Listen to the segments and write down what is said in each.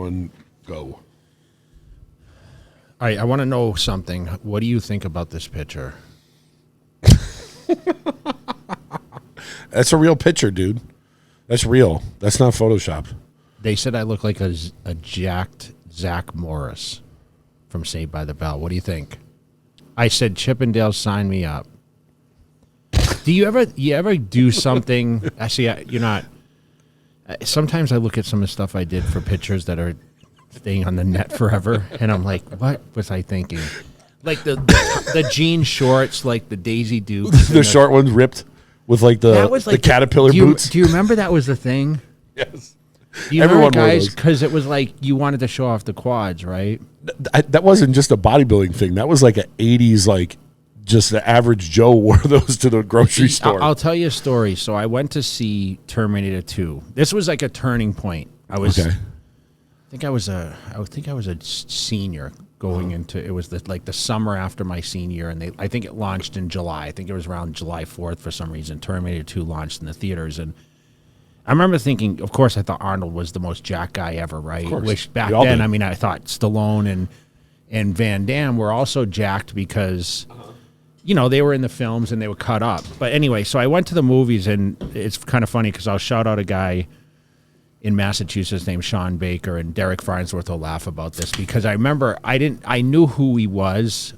1, go. All right, I want to know something. What do you think about this picture? That's a real picture, dude. That's real. That's not Photoshop. They said I look like a jacked Zach Morris from Saved by the Bell. What do you think? I said, Chippendale, sign me up. Do you ever do something? Actually, you're not. Sometimes I look at some of the stuff I did for pictures that are staying on the net forever, and I'm like, what was I thinking? Like the jean shorts, like the Daisy Dukes. The short ones ripped with like the caterpillar boots. Do you remember that was the thing? Yes. Do you remember, guys? Because it was like you wanted to show off the quads, right? That wasn't just a bodybuilding thing. That was like an 80s, like just the average Joe wore those to the grocery store. I'll tell you a story. So I went to see Terminator 2. This was like a turning point. I think I was a senior going into, it was the summer after my senior year, and I think it launched in July. I think it was around July 4th for some reason. Terminator 2 launched in the theaters, and I remember thinking, of course, I thought Arnold was the most jacked guy ever, right? Which back then, I mean, I thought Stallone and Van Damme were also jacked because, you know, they were in the films and they were cut up. But anyway, so I went to the movies, and it's kind of funny because I'll shout out a guy in Massachusetts named Sean Baker, and Derek Farnsworth will laugh about this because I remember I knew who he was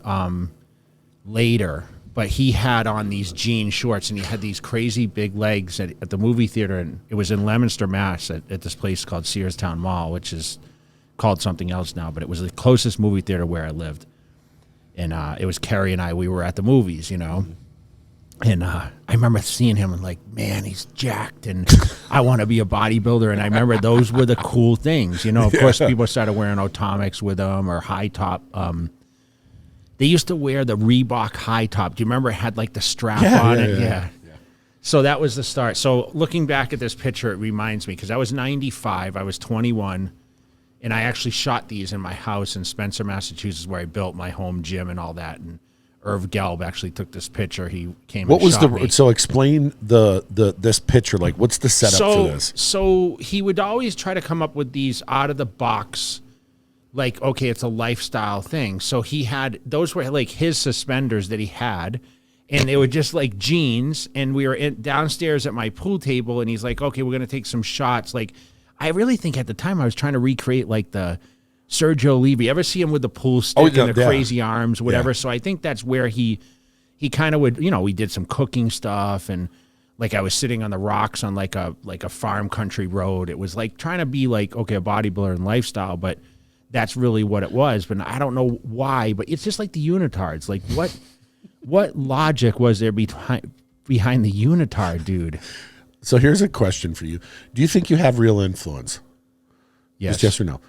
later, but he had on these jean shorts and he had these crazy big legs at the movie theater, and it was in Leominster, Mass at this place called Searstown Mall, which is called something else now, but it was the closest movie theater where I lived. And it was Carrie and I, we were at the movies, you know. And I remember seeing him and like, man, he's jacked, and I want to be a bodybuilder. And I remember those were the cool things, you know. Of course, people started wearing Atomics with them or high top. They used to wear the Reebok high top. Do you remember it had like the strap on it? Yeah. So that was the start. So looking back at this picture, it reminds me because I was 95, I was 21, and I actually shot these in my house in Spencer, Massachusetts, where I built my home gym and all that. And Irv Gelb actually took this picture. He came. What was the? So explain this picture. Like, what's the setup for this? So he would always try to come up with these out of the box, like, okay, it's a lifestyle thing. So he had those were like his suspenders that he had, and they were just like jeans. And we were downstairs at my pool table, and he's like, okay, we're gonna take some shots. Like, I really think at the time I was trying to recreate like the Sergio Levy. Ever see him with the pool stick and the crazy arms, whatever? Yeah. So I think that's where he kind of would, you know, we did some cooking stuff, and like I was sitting on the rocks on like a farm country road. It was like trying to be like, okay, a bodybuilder and lifestyle, but that's really what it was. But I don't know why, but it's just like the unitards. Like what logic was there behind the unitard, dude? So here's a question for you. Do you think you have real influence? Yes. Just yes or no?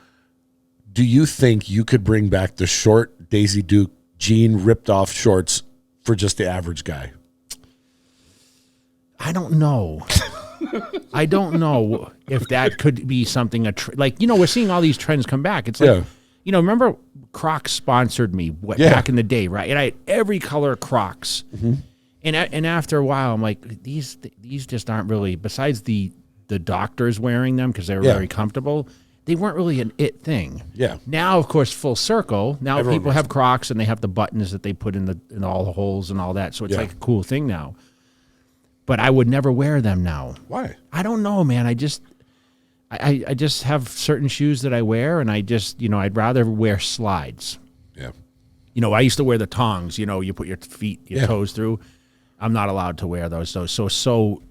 Do you think you could bring back the short Daisy Duke jean ripped off shorts for just the average guy? I don't know. I don't know if that could be something like, you know, we're seeing all these trends come back. It's like, you know, remember Crocs sponsored me back in the day, right? And I had every color Crocs. Mm-hmm. And after a while, I'm like, these just aren't really, besides the doctors wearing them because they were very comfortable, they weren't really an it thing. Yeah. Now, of course, full circle. Now everyone people have Crocs and they have the buttons that they put in all the holes and all that. So it's like a cool thing now. But I would never wear them now. Why? I don't know, man. I just have certain shoes that I wear, and I just, you know, I'd rather wear slides. Yeah. You know, I used to wear the tongs. You know, you put your toes through. I'm not allowed to wear those. So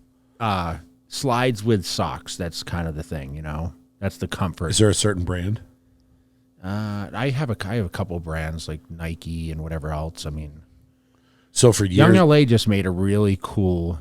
slides with socks. That's kind of the thing, you know. That's the comfort. Is there a certain brand? I have a couple brands like Nike and whatever else. I mean, so for years, Young LA just made a really cool,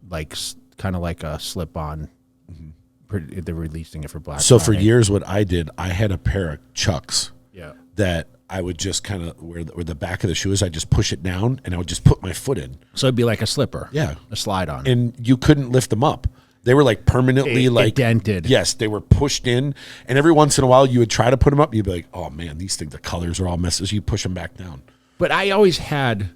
like kind of like a slip-on. Mm-hmm. They're releasing it for Black So Friday. for years, what I did, I had a pair of Chucks. Yeah. That I would just kind of where the back of the shoe is. I just push it down, and I would just put my foot in. So it'd be like a slipper. Yeah. A slide on. And you couldn't lift them up. They were like permanently like dented. Yes, they were pushed in, and every once in a while you would try to put them up. You'd be like, "Oh man, these things, the colors are all messes." You push them back down. But I always had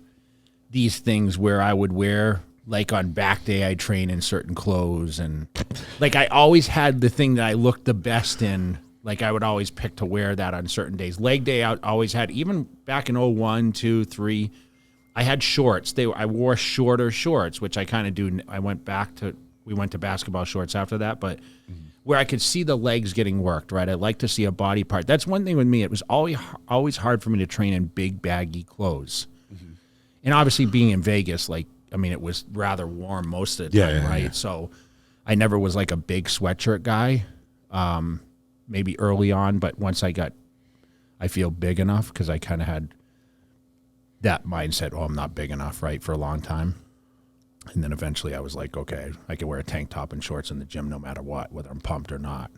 these things where I would wear like on back day, I train in certain clothes, and like I always had the thing that I looked the best in. Like I would always pick to wear that on certain days. Leg day, I always had, even back in 01, 2, 3, I had shorts. I wore shorter shorts, which I kind of do. We went to basketball shorts after that, but where I could see the legs getting worked, right? I like to see a body part. That's one thing with me. It was always hard for me to train in big baggy clothes. And obviously being in Vegas, like, I mean, it was rather warm most of the time, right? Yeah. So I never was like a big sweatshirt guy. Maybe early on, but once I feel big enough, because I kind of had that mindset, I'm not big enough, right, for a long time. And then eventually I was like, okay, I can wear a tank top and shorts in the gym no matter what, whether I'm pumped or not.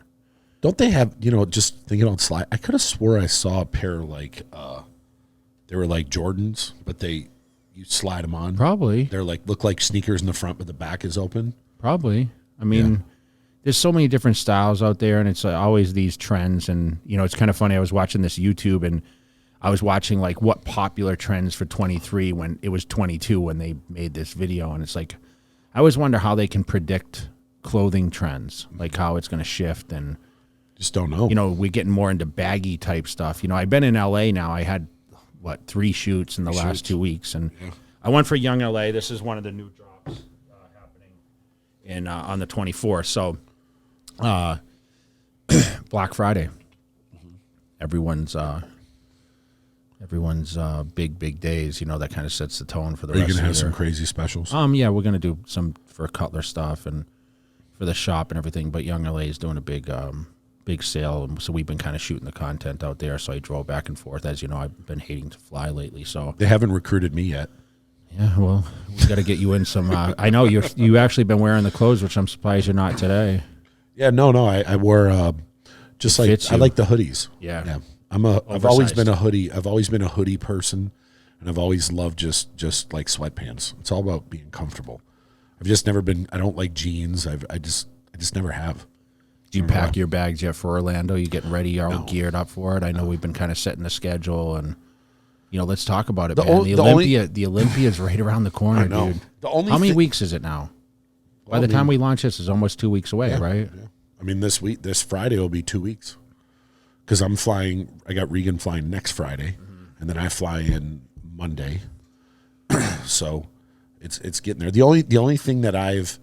Don't they have, just thinking on slide, I could have swore I saw a pair like, they were like Jordans, but you slide them on. Probably. They're like, look like sneakers in the front, but the back is open. Probably. I mean, there's so many different styles out there, and it's always these trends. And, it's kind of funny. I was watching this YouTube, and I was watching, like, what popular trends for 23 when it was 22 when they made this video. And it's like, I always wonder how they can predict clothing trends, like how it's going to shift. And just don't know. We're getting more into baggy type stuff. I've been in L.A. now. I had, 3 shoots in the last 2 weeks. And I went for Young L.A. This is one of the new drops happening on the 24th. So Black Friday. Everyone's big days, that kind of sets the tone for the rest of the year. Are you going to have some crazy specials? Yeah, we're going to do some for Cutler stuff and for the shop and everything, but Young LA is doing a big sale, so we've been kind of shooting the content out there, so I drove back and forth. As you know, I've been hating to fly lately, so. They haven't recruited me yet. Yeah, well, we got to get you in some, I know you actually been wearing the clothes, which I'm surprised you're not today. Yeah, no, I wore just like I like the hoodies. Yeah. I've always been a hoodie person, and I've always loved just like sweatpants. It's all about being comfortable. I've just never been. I don't like jeans. I just never have. Do you pack your bags yet for Orlando? You getting ready? All geared up for it? I know we've been kind of setting the schedule, and let's talk about it, man. The Olympia is right around the corner, dude. How many weeks is it now? By the time we launch this, it's almost 2 weeks away, right? Yeah. I mean, this Friday will be 2 weeks, because I'm flying. I got Regan flying next Friday, and then I fly in Monday. So it's getting there. The only thing that I've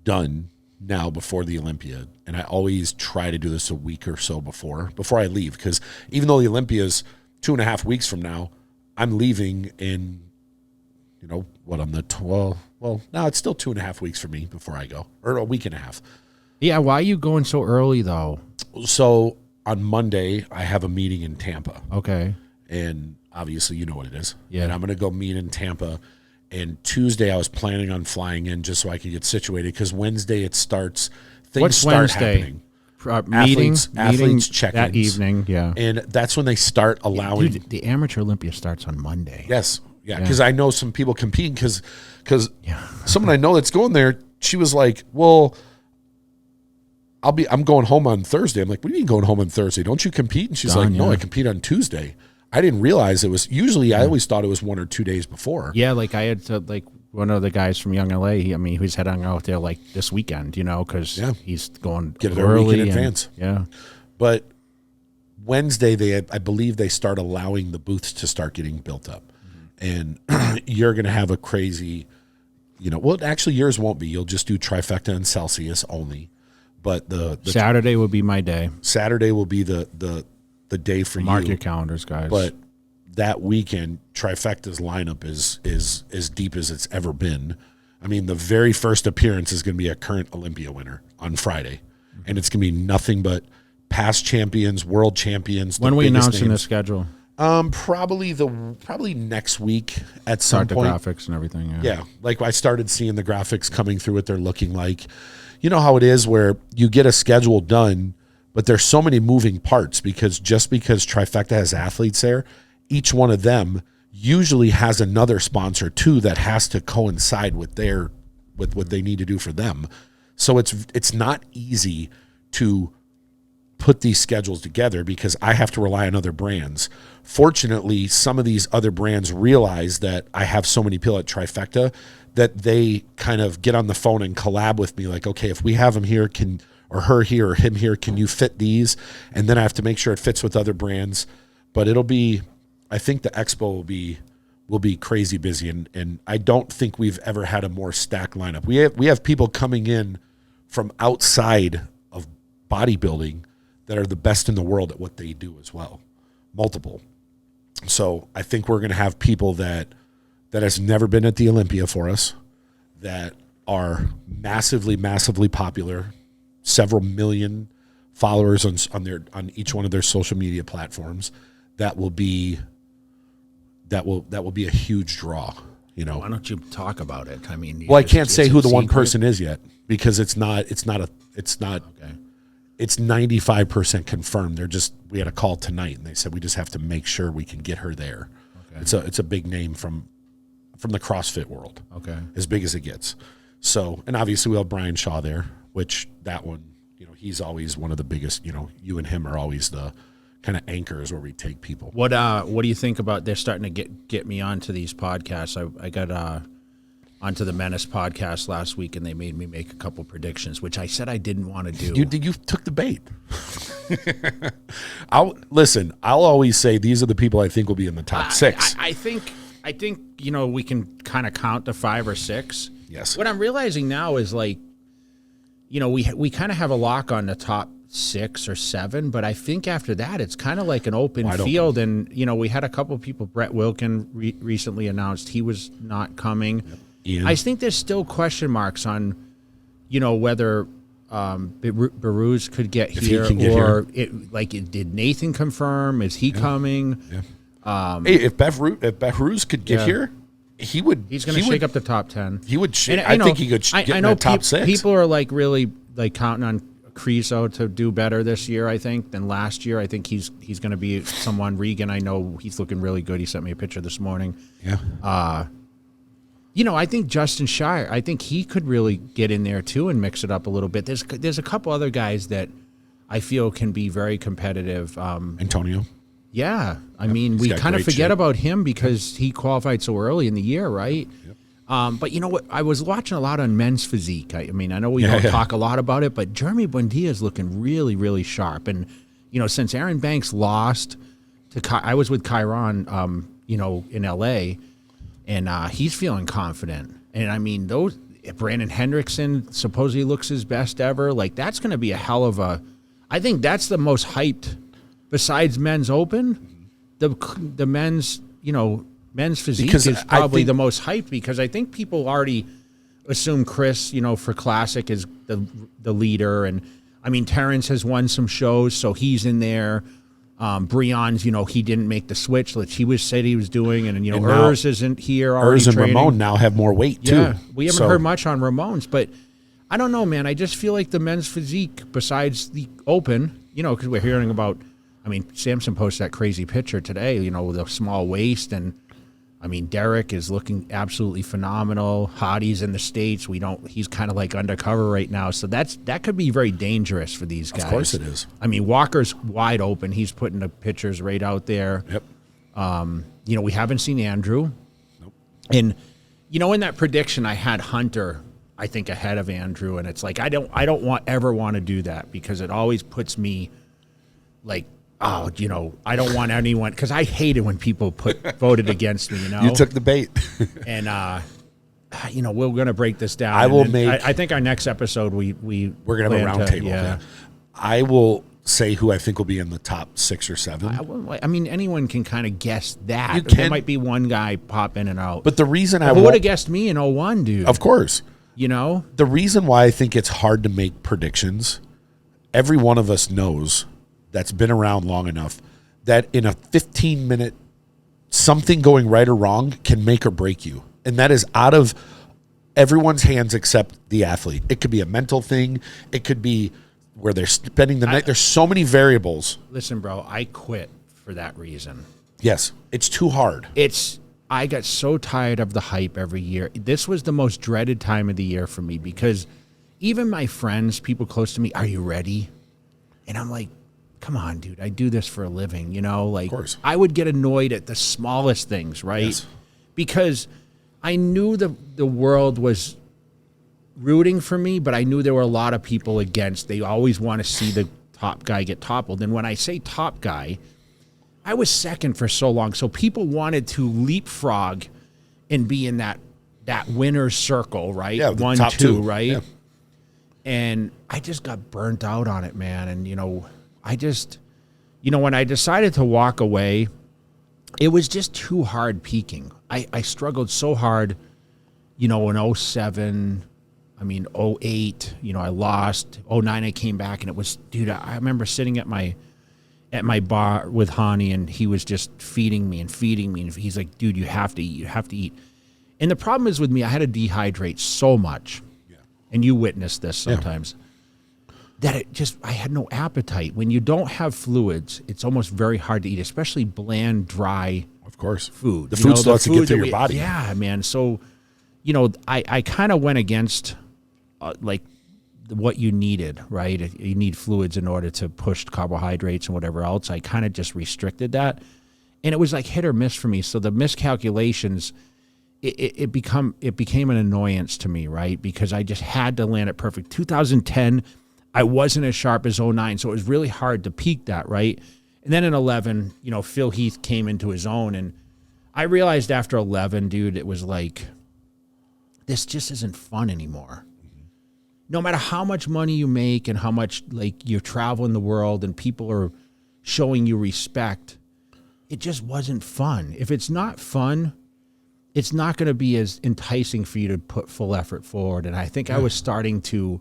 done now before the Olympia, and I always try to do this a week or so before I leave, because even though the Olympia is 2.5 weeks from now, I'm leaving in, on the 12th. Well, no, it's still 2.5 weeks for me before I go, or a week and a half. Yeah, why are you going so early, though? So on Monday, I have a meeting in Tampa. Okay. And obviously, you know what it is. Yeah. And I'm going to go meet in Tampa. And Tuesday, I was planning on flying in just so I could get situated, because Wednesday it starts. Things start happening. Athletes check-ins. That evening, yeah. And that's when they start allowing. Dude, the Amateur Olympia starts on Monday. Yes. Yeah, because I know some people competing, because someone I know that's going there, she was like, well, I'm going home on Thursday. I'm like, what do you mean going home on Thursday? Don't you compete? And she's like, no, I compete on Tuesday. I didn't realize it was, usually I always thought it was 1 or 2 days before. Yeah, like I had to, like one of the guys from Young LA, he's heading out there like this weekend, because he's going get it early a week in advance. Yeah. But Wednesday, I believe they start allowing the booths to start getting built up. And you're going to have a crazy, well, actually yours won't be. You'll just do Trifecta and Celsius only. But the Saturday will be my day. Saturday will be the day for you. Mark your calendars, guys. But that weekend, Trifecta's lineup is as deep as it's ever been. I mean, the very first appearance is going to be a current Olympia winner on Friday. And it's going to be nothing but past champions, world champions. When are we announcing the schedule? Probably next week at some point. Start the graphics and everything. Yeah, like I started seeing the graphics coming through, what they're looking like. You know how it is where you get a schedule done, but there's so many moving parts, because Trifecta has athletes there, each one of them usually has another sponsor too that has to coincide with what they need to do for them. So it's not easy to put these schedules together because I have to rely on other brands. Fortunately, some of these other brands realize that I have so many people at Trifecta that they kind of get on the phone and collab with me like, okay, if we have him here, or her here or him here, can you fit these? And then I have to make sure it fits with other brands. But I think the expo will be crazy busy, and I don't think we've ever had a more stacked lineup. We have people coming in from outside of bodybuilding that are the best in the world at what they do as well, multiple. So I think we're going to have people that has never been at the Olympia for us, that are massively, massively popular, several million followers on each one of their social media platforms. That will be a huge draw. You know, Why don't you talk about it? I mean, I can't say who the one person is yet because it's 95% confirmed. We had a call tonight and they said we just have to make sure we can get her there. Okay. It's a big name from the CrossFit world. Okay. As big as it gets. So, and obviously we have Brian Shaw there, which that one, he's always one of the biggest, you and him are always the kind of anchors where we take people. What do you think about they're starting to get me onto these podcasts? I got onto the Menace podcast last week and they made me make a couple predictions, which I said I didn't want to do. You took the bait. I'll always say these are the people I think will be in the top 6. I think we can kind of count to 5 or 6. Yes. What I'm realizing now is we kind of have a lock on the top 6 or 7, but I think after that it's kind of like an open field. And we had a couple of people. Brett Wilkin recently announced he was not coming. Yep. Ian. I think there's still question marks on whether Baruz could get here or did Nathan confirm? Is he coming? Yeah. Hey, if Baruz could get here, he's going to shake up the top 10. He would. I think he could get in the top 6. People are really counting on Creaso to do better this year, I think, than last year. I think he's going to be someone. Regan, I know he's looking really good. He sent me a picture this morning. Yeah. I think Justin Shire, I think he could really get in there too and mix it up a little bit. There's a couple other guys that I feel can be very competitive. Antonio. Yeah. I mean, we kind of forget about him because he qualified so early in the year, right? Yep. But you know what? I was watching a lot on men's physique. I know we don't talk a lot about it, but Jeremy Buendia is looking really, really sharp. And, since Aaron Banks lost I was with Chiron, in L.A., and he's feeling confident. And, I mean, Brandon Hendrickson supposedly looks his best ever. That's going to be a hell of a – I think that's the most hyped, besides men's open, the men's, men's physique is probably the most hyped because I think people already assume Chris, for Classic is the leader. And, I mean, Terrence has won some shows, so he's in there. Breon's, he didn't make the switch, which he said he was doing, and Urs isn't here. Urs and Ramon now have more weight too. Yeah, we haven't heard much on Ramon's, but I don't know, man. I just feel like the men's physique, besides the open, because we're hearing about. I mean, Samson posted that crazy picture today, with a small waist, and I mean, Derek is looking absolutely phenomenal. Hottie's in the States. He's kind of undercover right now. So that could be very dangerous for these guys. Of course it is. I mean, Walker's wide open. He's putting the pictures right out there. Yep. We haven't seen Andrew. Nope. And, in that prediction, I had Hunter, I think, ahead of Andrew. And it's I don't ever want to do that because it always puts me I don't want anyone because I hated when people voted against me. You took the bait, and we're gonna break this down. I think our next episode we're gonna have a round table. Yeah, I will say who I think will be in the top 6 or 7. I mean, anyone can kind of guess that. There might be one guy pop in and out. But the reason who would have guessed me in 01, dude? Of course. The reason why I think it's hard to make predictions. Every one of us knows. That's been around long enough that in a 15-minute something going right or wrong can make or break you. And that is out of everyone's hands except the athlete. It could be a mental thing. It could be where they're spending the night. There's so many variables. Listen, bro, I quit for that reason. Yes, it's too hard. I got so tired of the hype every year. This was the most dreaded time of the year for me because even my friends, people close to me, are you ready? And I'm like, come on, dude, I do this for a living, you know, like Of course. I would get annoyed at the smallest things, right? Yes. Because I knew the world was rooting for me, but I knew there were a lot of people against. They always want to see the top guy get toppled. And when I say top guy, I was second for so long. So people wanted to leapfrog and be in that winner's circle, right? Yeah, the 1, top 2, two. right? Yeah. And I just got burnt out on it, man. And, you know, when I decided to walk away, it was just too hard peaking. I struggled so hard, you know, in 07, 08, you know, I lost. 09, I came back, and it was, dude, I remember sitting at my bar with Hani, and he was just feeding me. And he's like, dude, you have to eat. And the problem is with me, I had to dehydrate so much. Yeah. And you witness this sometimes. Yeah. That I had no appetite. When you don't have fluids, it's almost very hard to eat, especially bland, dry Of course. food. The food starts to get through your body. Yeah, man. So, you know, I kind of went against like what you needed, right? You need fluids in order to push carbohydrates and whatever else. I kind of just restricted that. And it was like hit or miss for me. So the miscalculations, it became an annoyance to me, right? Because I just had to land it perfect. 2010, I wasn't as sharp as 09, so it was really hard to peak that, right? And then in 11, you know, Phil Heath came into his own, and I realized after 11, dude, it was like, this just isn't fun anymore. No matter how much money you make and how much, like, you're traveling the world and people are showing you respect, it just wasn't fun. If it's not fun, it's not going to be as enticing for you to put full effort forward. And I think I was starting to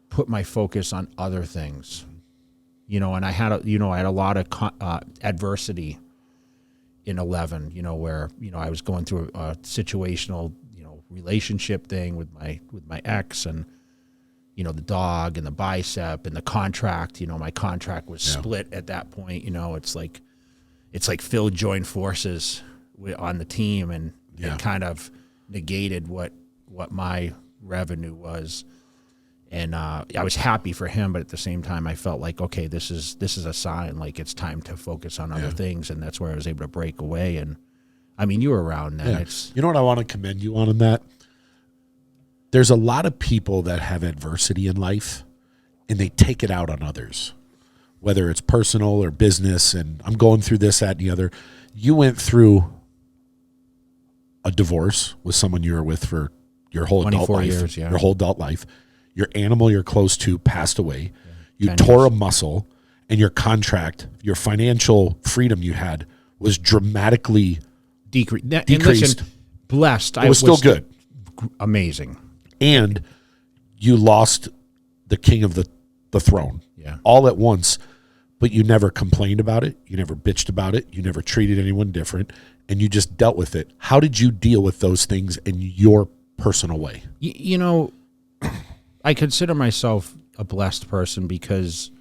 put my focus on other things, you know, and I had a lot of adversity in 11, you know, where, you know, I was going through a situational, you know, relationship thing with my ex, and, you know, the dog and the bicep and the contract. You know, my contract was split at that point. You know, it's like Phil joined forces on the team, and it kind of negated what my revenue was. And I was happy for him, but at the same time, I felt like, okay, this is a sign, like it's time to focus on other things, and that's where I was able to break away. And I mean, you were around then. Yeah. You know what I want to commend you on in that? There's a lot of people that have adversity in life, and they take it out on others, whether it's personal or business. And I'm going through this, that, and the other. You went through a divorce with someone you were with for your whole adult life. 24 years, yeah. Your whole adult life. Your animal you're close to passed away. You tore a muscle, and your contract, your financial freedom you had was dramatically decreased. And listen, blessed. It was still good. Amazing. And you lost the king of the throne all at once, but you never complained about it. You never bitched about it. You never treated anyone different, and you just dealt with it. How did you deal with those things in your personal way? You know, I consider myself a blessed person because,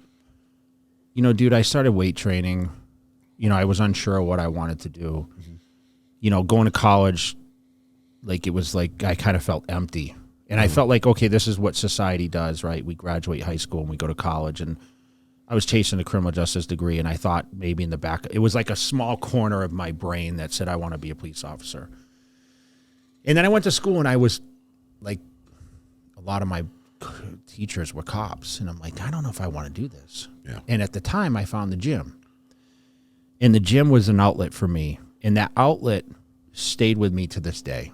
you know, dude, I started weight training. You know, I was unsure of what I wanted to do. Mm-hmm. You know, going to college, like, it was like I kind of felt empty. And I felt like, okay, this is what society does, right? We graduate high school and we go to college. And I was chasing a criminal justice degree, and I thought maybe in the back, it was like a small corner of my brain that said I want to be a police officer. And then I went to school, and I was like, a lot of my teachers were cops, and I'm like, I don't know if I want to do this. Yeah. And at the time, I found the gym, and the gym was an outlet for me, and that outlet stayed with me to this day.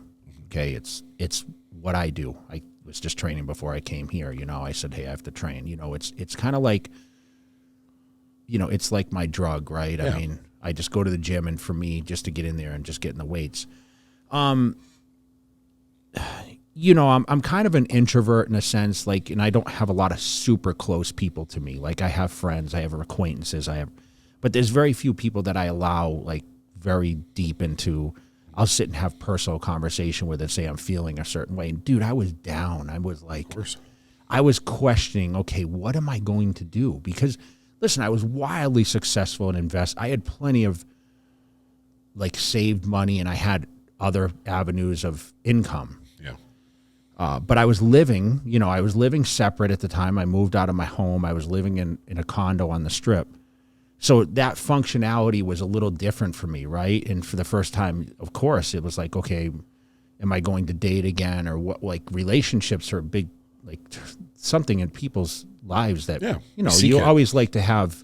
Okay, it's what I do. I was just training before I came here. You know, I said, hey, I have to train. You know, it's kind of like, you know, it's like my drug, right? Yeah. I mean, I just go to the gym, and for me, just to get in there and just get in the weights. You know, I'm kind of an introvert in a sense, like, and I don't have a lot of super close people to me. Like, I have friends, I have acquaintances, but there's very few people that I allow, like, very deep into. I'll sit and have personal conversation with and say I'm feeling a certain way. And dude, I was down. I was like, I was questioning, okay, what am I going to do? Because listen, I was wildly successful in invest. I had plenty of, like, saved money, and I had other avenues of income. But I was living, I was living separate at the time. I moved out of my home. I was living in a condo on the Strip. So that functionality was a little different for me, right? And for the first time, of course, it was like, okay, am I going to date again? Or what, like relationships are a big, like something in people's lives that, you always like to have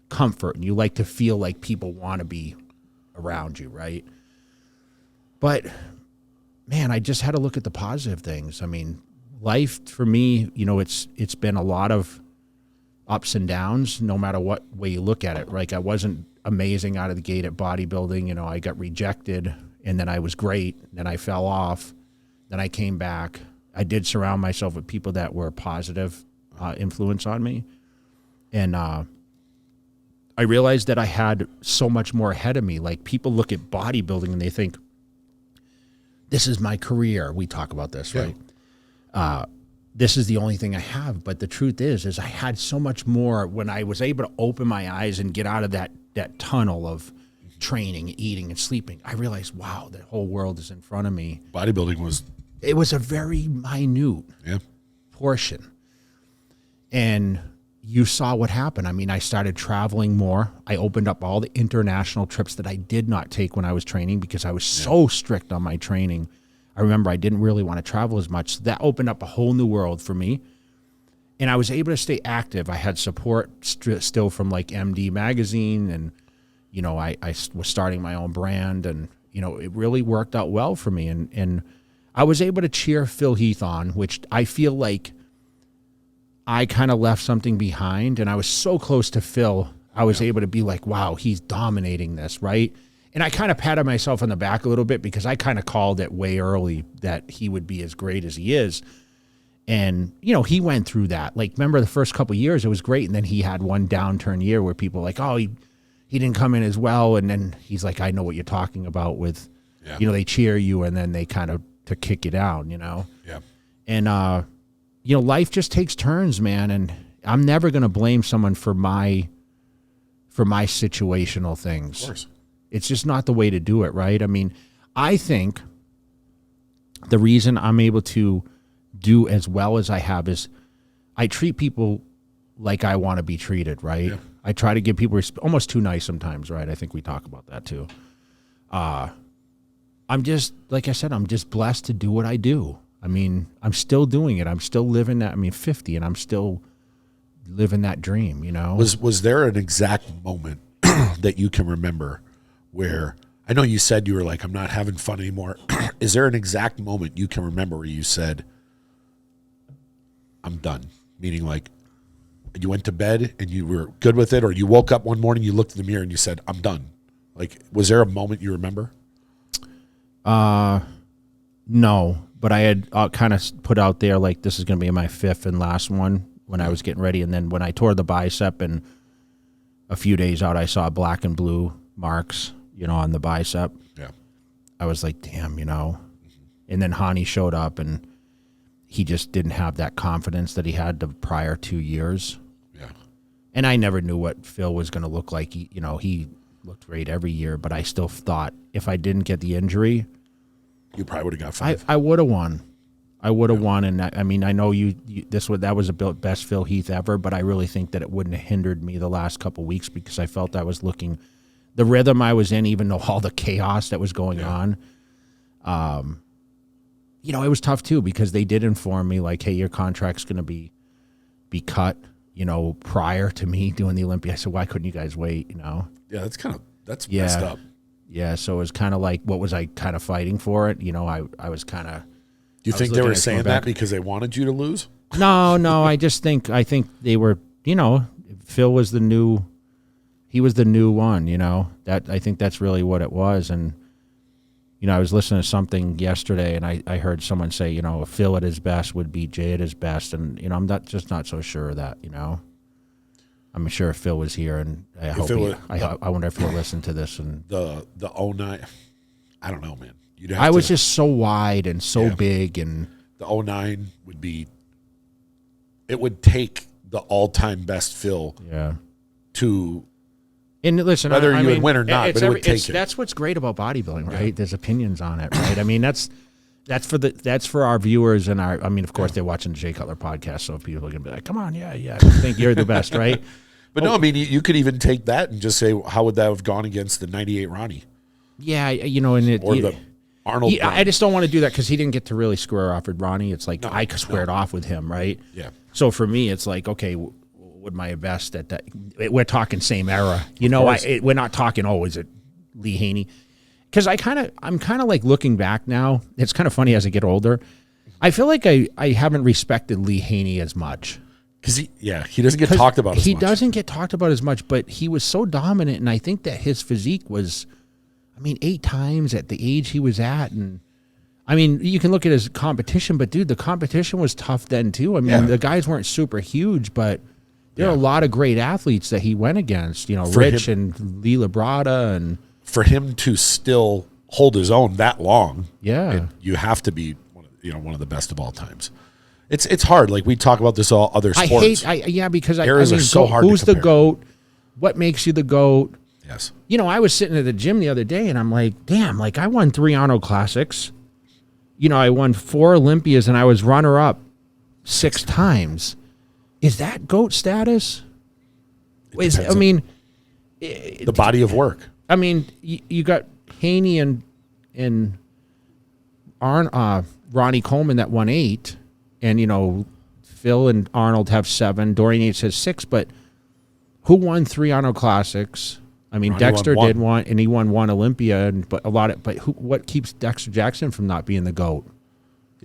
comfort and you like to feel like people want to be around you, right? But man, I just had to look at the positive things. I mean, life for me, it's been a lot of ups and downs, no matter what way you look at it. Like I wasn't amazing out of the gate at bodybuilding. I got rejected and then I was great. Then I fell off. Then I came back. I did surround myself with people that were a positive influence on me. And I realized that I had so much more ahead of me. Like people look at bodybuilding and they think, this is my career. We talk about this, right? This is the only thing I have. But the truth is I had so much more when I was able to open my eyes and get out of that tunnel of training, eating, and sleeping. I realized, wow, the whole world is in front of me. Bodybuilding was a very minute portion. And you saw what happened. I mean, I started traveling more. I opened up all the international trips that I did not take when I was training because I was so strict on my training. I remember I didn't really want to travel as much. So that opened up a whole new world for me. And I was able to stay active. I had support still from like MD Magazine. And, I was starting my own brand. And, it really worked out well for me. And I was able to cheer Phil Heath on, which I feel like I kind of left something behind. And I was so close to Phil. I was able to be like, wow, he's dominating this, right? And I kind of patted myself on the back a little bit because I kind of called it way early that he would be as great as he is. And, he went through that. Like, remember the first couple of years, it was great. And then he had one downturn year where people were like, oh, he didn't come in as well. And then he's like, I know what you're talking about with, they cheer you and then they kind of to kick you down, Yeah. And, life just takes turns, man. And I'm never going to blame someone for my situational things. Of course. It's just not the way to do it, right? I mean, I think the reason I'm able to do as well as I have is I treat people like I want to be treated, right? Yeah. I try to give people almost too nice sometimes, right? I think we talk about that too. I'm just, like I said, I'm just blessed to do what I do. I mean, I'm still doing it. I'm still living that. 50 and I'm still living that dream, Was there an exact moment that you can remember where, I know you said you were like, I'm not having fun anymore. Is there an exact moment you can remember where you said, I'm done? Meaning like you went to bed and you were good with it, or you woke up one morning, you looked in the mirror and you said, I'm done. Like, was there a moment you remember? No, but I had kind of put out there like this is going to be my fifth and last one when I was getting ready. And then when I tore the bicep and a few days out, I saw black and blue marks, on the bicep. Yeah. I was like, damn, And then Hani showed up and he just didn't have that confidence that he had the prior 2 years. Yeah. And I never knew what Phil was going to look like. He looked great every year, but I still thought if I didn't get the injury, you probably would have got 5. I would have won. I would have won. And I mean, I know that was the best Phil Heath ever, but I really think that it wouldn't have hindered me the last couple of weeks because I felt I was looking the rhythm I was in, even though all the chaos that was going on. It was tough too because they did inform me like, hey, your contract's going to be cut, prior to me doing the Olympia. I said, why couldn't you guys wait, Yeah, that's messed up. Yeah, so it was kind of like, what was I kind of fighting for it? I was kind of. Do you think they were saying that because they wanted you to lose? No, I think they were, Phil was the new one, that I think that's really what it was. And, I was listening to something yesterday and I heard someone say, Phil at his best would beat Jay at his best. And, I'm not so sure of that, I'm sure if Phil was here and I wonder if he'll listen to this. And the 09, I don't know, man. I was just so wide and so big, and the 09 would be, it would take the all-time best Phil to, and listen, whether you would win or not, but it would take it. That's what's great about bodybuilding, right? There's opinions on it, right? I mean, that's That's for our viewers and our. I mean, of course, they're watching the Jay Cutler podcast, so people are gonna be like, "Come on, yeah, I think you're the best, right?" But no, I mean, you could even take that and just say, how would that have gone against the '98 Ronnie? Yeah, and the Arnold. I just don't want to do that because he didn't get to really square off with Ronnie. It's like I squared off with him, right? Yeah. So for me, it's like, okay, would my best at that? We're talking same era, we're not talking. Oh, is it Lee Haney? Because I'm kind of like looking back now. It's kind of funny as I get older. I feel like I haven't respected Lee Haney as much. Because he doesn't get talked about as much. He doesn't get talked about as much, but he was so dominant, and I think that his physique was, 8 times at the age he was at, and you can look at his competition, but dude, the competition was tough then too. The guys weren't super huge, but there are a lot of great athletes that he went against. Rich and Lee Labrada, and for him to still hold his own that long, you have to be one of the best of all times. It's hard. Like we talk about this all other sports. Because eras are so hard. Who's to compare. the GOAT? What makes you the GOAT? Yes. I was sitting at the gym the other day, and I'm like, damn, like I won 3 Arnold Classics. I won 4 Olympias, and I was runner-up 6 times. Is that GOAT status? The body of work. You got Haney and Ronnie Coleman that won 8, and Phil and Arnold have 7. Dorian Yates has 6, but who won 3 Arnold Classics? Ronnie Dexter won did one, and he won 1 Olympia, but what keeps Dexter Jackson from not being the GOAT?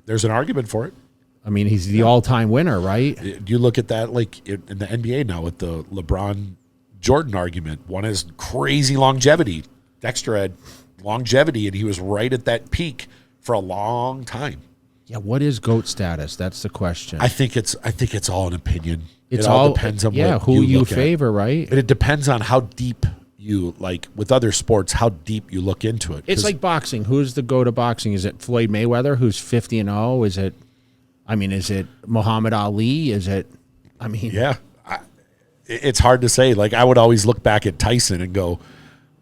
There's an argument for it. He's the all-time winner, right? You look at that like in the NBA now with the LeBron Jordan argument. One is crazy longevity. Dexter had longevity, and he was right at that peak for a long time. Yeah, what is GOAT status? That's the question. I think it's all an opinion. It all depends on who you favor, right? But it depends on how deep you like with other sports, how deep you look into it. It's like boxing. Who's the GOAT of boxing? Is it Floyd Mayweather, who's 50-0? Is it Muhammad Ali? Is it? It's hard to say. Like I would always look back at Tyson and go,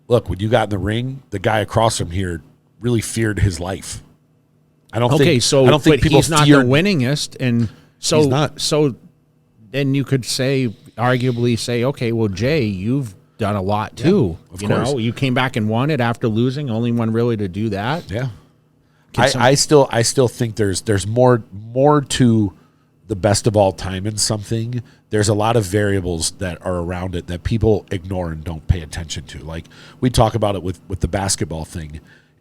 look, when you got in the ring, the guy across from here really feared his life. I don't think people he's not the winningest, and so he's not. So then you could arguably say, okay, well, Jay, you've done a lot too. Of course. You came back and won it after losing. Only one really to do that. Yeah. I still think there's more to the best of all time in something. There's a lot of variables that are around it that people ignore and don't pay attention to. Like we talk about it with the basketball thing,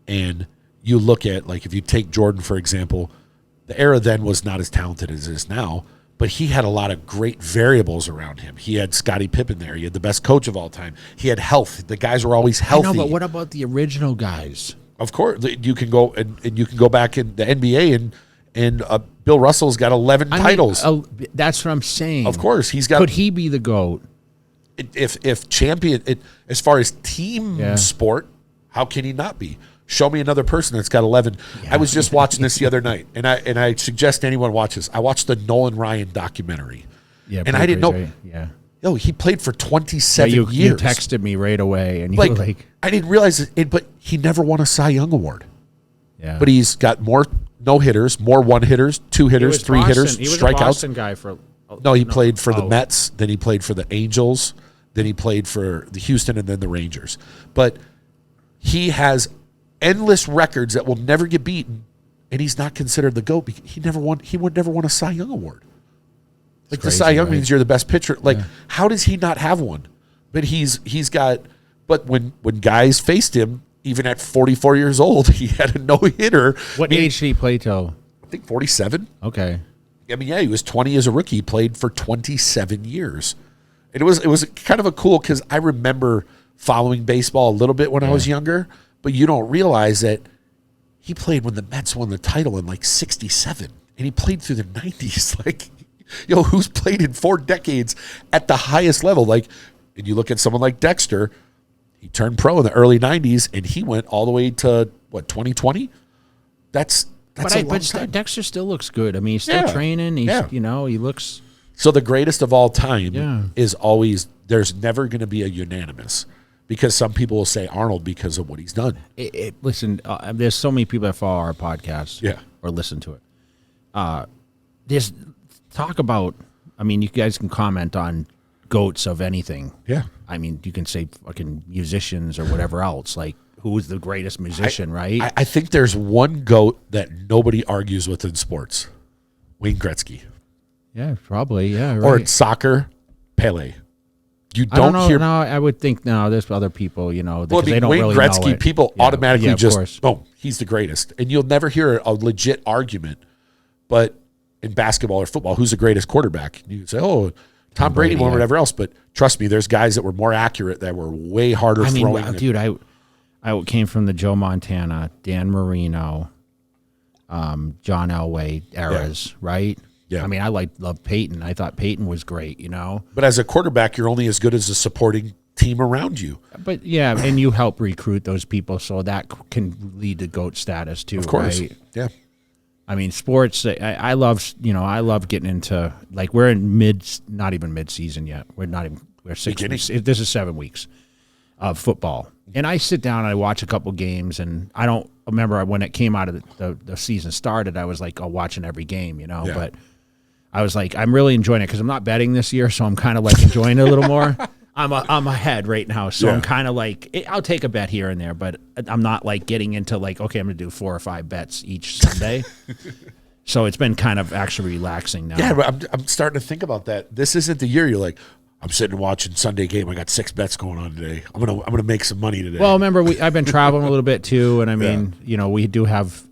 and you look at, like, if you take Jordan, for example, the era then was not as talented as it is now, but he had a lot of great variables around him. He had Scottie Pippen there. He had the best coach of all time. He had health. The guys were always healthy. I know, but what about the original guys? Of course, you can go and you can go back in the NBA and Bill Russell's got 11 titles. That's what I'm saying. Of course, he's got. Could he be the GOAT? If champion, as far as team sport, how can he not be? Show me another person that's got 11. Yeah. I was just watching this the other night, and I suggest anyone watch this. I watched the Nolan Ryan documentary, and I didn't know. Yeah. Yo, he played for 27 years. You texted me right away, and you were like, I didn't realize it, but he never won a Cy Young award. Yeah. But he's got more no-hitters, more one-hitters, two-hitters, three-hitters, he was strikeouts. A Boston guy for. No, he played for the Mets, then he played for the Angels, then he played for the Houston, and then the Rangers. But he has endless records that will never get beaten, and he's not considered the GOAT because he would never won a Cy Young award. Like crazy, the Cy Young means you're the best pitcher. Like, how does he not have one? But he's got. But when guys faced him, even at 44 years old, he had a no-hitter. What age did he play till? I think 47. Okay. He was 20 as a rookie. He played for 27 years. And it was kind of a cool, because I remember following baseball a little bit when I was younger, but you don't realize that he played when the Mets won the title in like 67, and he played through the 90s. Like, who's played in 4 decades at the highest level? Like, and you look at someone like Dexter, he turned pro in the early 90s, and he went all the way to, 2020? That's a long time. Dexter still looks good. I mean, he's still training. He's, he looks. So the greatest of all time is always, there's never going to be a unanimous, because some people will say Arnold because of what he's done. Listen, there's so many people that follow our podcast or listen to it. There's talk about, I mean, you guys can comment on GOATs of anything. Yeah. I mean, you can say fucking musicians or whatever else. Like, who's the greatest musician, right? I think there's one GOAT that nobody argues with in sports. Wayne Gretzky. Yeah, probably. Yeah, right. Or it's soccer, Pele. You I don't don't know. hear. No, I would think there's other people, because they don't Wayne really Gretzky, know it. people Yeah, automatically of just, course. he's the greatest. And you'll never hear a legit argument. But in basketball or football, who's the greatest quarterback? You can say, Tom Brady won, whatever else. But trust me, there's guys that were more accurate, that were way harder throwing. Dude, I came from the Joe Montana, Dan Marino, John Elway eras, right? Yeah. I mean, I loved Peyton. I thought Peyton was great, But as a quarterback, you're only as good as the supporting team around you. But yeah, and you help recruit those people, so that can lead to GOAT status too. Of course, right? yeah. I mean, sports. I love getting into, like, we're in not even mid-season yet. We're 6 weeks. This is 7 weeks of football, and I sit down and I watch a couple games, and I don't remember when it came out of the season started. I was like, watching every game, Yeah. But I was like, I'm really enjoying it because I'm not betting this year, so I'm kind of like enjoying it a little more. I'm ahead right now, so I'm kind of like, I'll take a bet here and there, but I'm not like getting into like, okay, I'm going to do 4 or 5 bets each Sunday. So it's been kind of actually relaxing now. Yeah, but I'm starting to think about that. This isn't the year you're like, I'm sitting and watching Sunday game. I got 6 bets going on today. I'm gonna make some money today. Well, remember, I've been traveling a little bit too, and I mean, we do have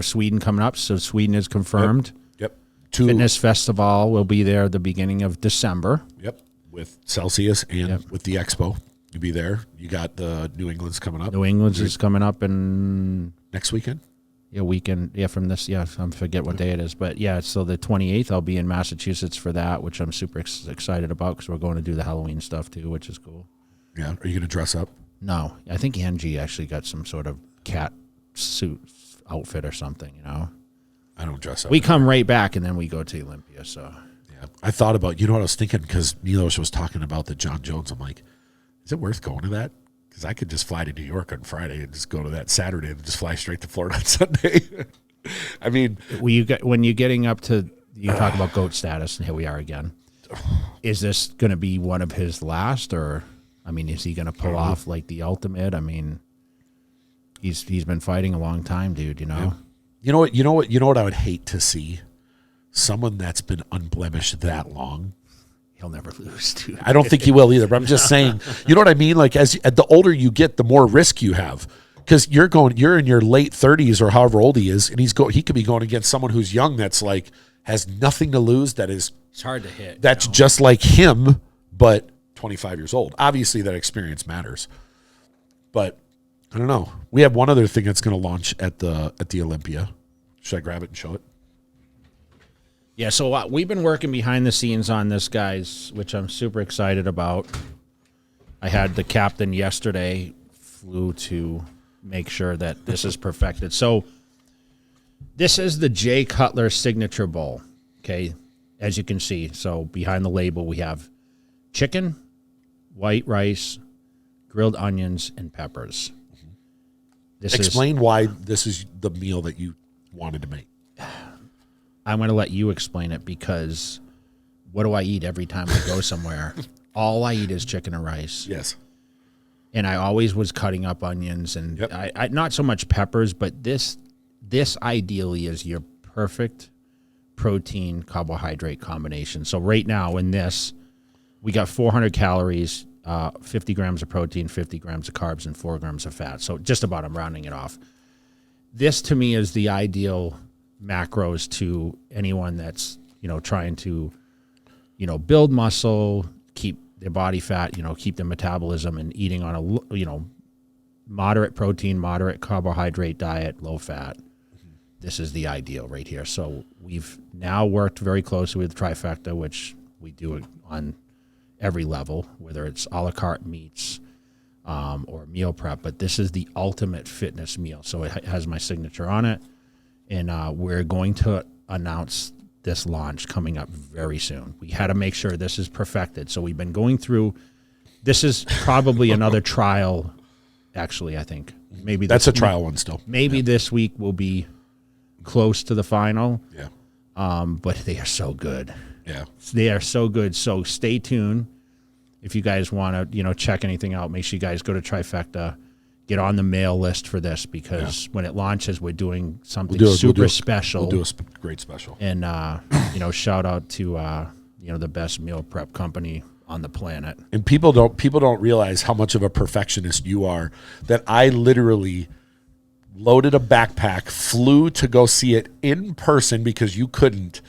Sweden coming up, so Sweden is confirmed. Yep. Fitness Festival will be there at the beginning of December. Yep. With Celsius and with the Expo, you'll be there. You got the New England's coming up. New England's is coming up in next weekend. Weekend. Yeah, from this. Yeah, I forget what day it is, but yeah. So the 28th, I'll be in Massachusetts for that, which I'm super excited about because we're going to do the Halloween stuff too, which is cool. Yeah. Are you going to dress up? No, I think Angie actually got some sort of cat suit outfit or something. I don't dress up. We come right back and then we go to Olympia. So yeah, I thought about. What I was thinking, because Milos was talking about the John Jones. I'm like, is it worth going to that? Because I could just fly to New York on Friday and just go to that Saturday and just fly straight to Florida on Sunday. I mean, when you're getting up to, you talk about GOAT status, and here we are again. Is this going to be one of his last, or I mean, is he going to pull off like the ultimate? I mean, he's been fighting a long time, dude. Yeah. You know what I would hate to see? Someone that's been unblemished that long. He'll never lose, dude. I don't think he will either, but I'm just saying, you know what I mean? Like, as the older you get, the more risk you have, because you're in your late 30s or however old he is, and he could be going against someone who's young that's like has nothing to lose. It's hard to hit. That's just like him, but 25 years old. Obviously, that experience matters, but I don't know. We have one other thing that's going to launch at the Olympia. Should I grab it and show it? Yeah, so we've been working behind the scenes on this, guys, which I'm super excited about. I had the captain yesterday flew to make sure that this is perfected. So this is the Jay Cutler signature bowl, okay, as you can see. So behind the label, we have chicken, white rice, grilled onions, and peppers. Explain why this is the meal that you wanted to make. I'm going to let you explain it, because what do I eat every time I go somewhere? All I eat is chicken and rice. Yes. And I always was cutting up onions, and I not so much peppers, but this ideally is your perfect protein carbohydrate combination. So right now in this, we got 400 calories, 50 grams of protein, 50 grams of carbs, and 4 grams of fat. So just about, I'm rounding it off. This to me is the ideal macros to anyone that's, trying to, build muscle, keep their body fat, keep their metabolism, and eating on a, moderate protein, moderate carbohydrate diet, low fat. This is the ideal right here. So we've now worked very closely with Trifecta, which we do it on every level, whether it's a la carte meats or meal prep. But this is the ultimate fitness meal. So it has my signature on it. And we're going to announce this launch coming up very soon. We had to make sure this is perfected. So we've been going through This is probably another trial. Actually, I think maybe that's a trial one still. Maybe this week will be close to the final. Yeah. But they are so good. Yeah. They are so good. So stay tuned. If you guys want to, check anything out, make sure you guys go to Trifecta, get on the mail list for this, because when it launches, we're doing something super special. We'll do a great special. And, shout out to, the best meal prep company on the planet. And people don't realize how much of a perfectionist you are, that I literally loaded a backpack, flew to go see it in person because you couldn't,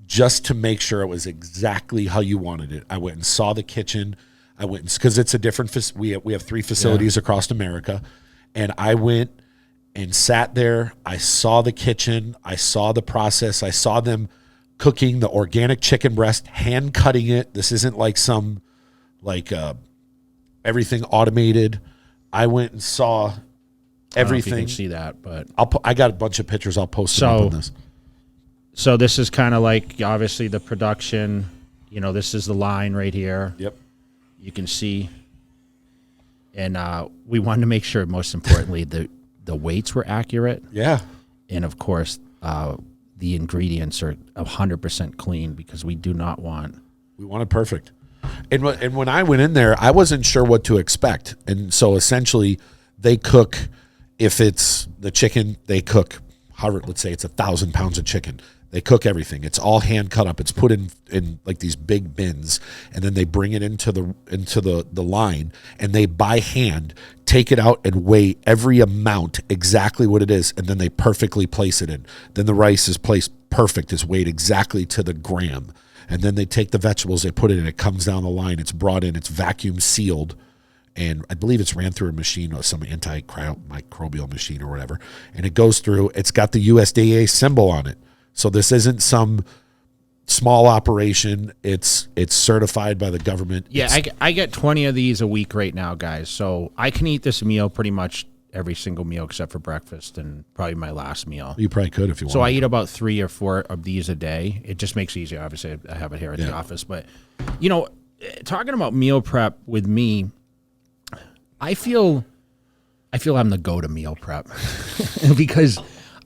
just to make sure it was exactly how you wanted it. I went and saw the kitchen. I went because it's a different. We have 3 facilities across America, and I went and sat there. I saw the kitchen. I saw the process. I saw them cooking the organic chicken breast, hand cutting it. This isn't like some everything automated. I went and saw everything. I don't know if you can see that, but I got a bunch of pictures. I'll post them up on this. So this is kind of like, obviously, the production. This is the line right here. Yep. You can see. And we wanted to make sure, most importantly, the weights were accurate. Yeah. And, of course, the ingredients are 100% clean, because we do not want. We want it perfect. And when I went in there, I wasn't sure what to expect. And so essentially they cook, if it's the chicken, they cook, let's say it's 1,000 pounds of chicken. They cook everything. It's all hand cut up. It's put in like these big bins, and then they bring it into the line, and they by hand take it out and weigh every amount exactly what it is, and then they perfectly place it in. Then the rice is placed perfect. It's weighed exactly to the gram. And then they take the vegetables, they put it in, it comes down the line, it's brought in, it's vacuum sealed, and I believe it's ran through a machine, or some antimicrobial machine or whatever, and it goes through. It's got the USDA symbol on it. So this isn't some small operation. It's certified by the government. Yeah, I get 20 of these a week right now, guys. So I can eat this meal pretty much every single meal except for breakfast and probably my last meal. You probably could if you want. So I eat about 3 or 4 of these a day. It just makes it easier. Obviously, I have it here at the office. But, talking about meal prep with me, I feel I'm the go-to meal prep because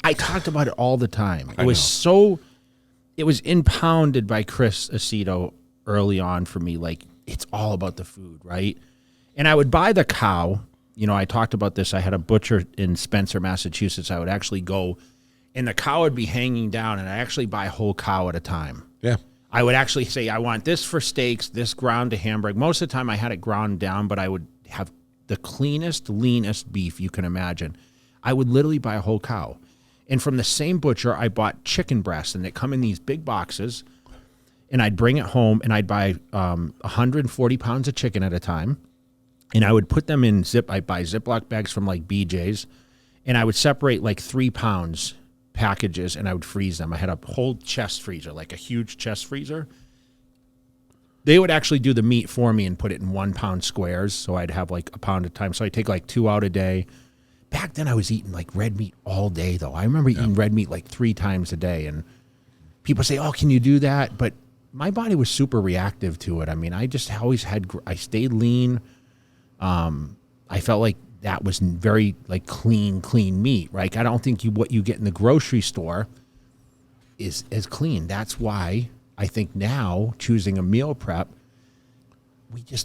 I talked about it all the time. It was impounded by Chris Aceto early on for me. Like, it's all about the food, right? And I would buy the cow. I talked about this. I had a butcher in Spencer, Massachusetts. I would actually go, and the cow would be hanging down, and I actually buy a whole cow at a time. Yeah. I would actually say, I want this for steaks, this ground to hamburg. Most of the time I had it ground down, but I would have the cleanest, leanest beef you can imagine. I would literally buy a whole cow. And from the same butcher, I bought chicken breasts, and they come in these big boxes, and I'd bring it home, and I'd buy 140 pounds of chicken at a time, and I would put them in I'd buy Ziploc bags from like BJ's, and I would separate like 3 pounds packages, and I would freeze them. I had a whole chest freezer, like a huge chest freezer. They would actually do the meat for me and put it in 1 pound squares, so I'd have like a pound at a time. So I'd take like 2 out a day. Back then I was eating like red meat all day, though. I remember eating red meat like 3 times a day, and people say, oh, can you do that? But my body was super reactive to it. I mean, I just always I stayed lean. I felt like that was very like clean meat, right? I don't think what you get in the grocery store is as clean. That's why I think now choosing a meal prep,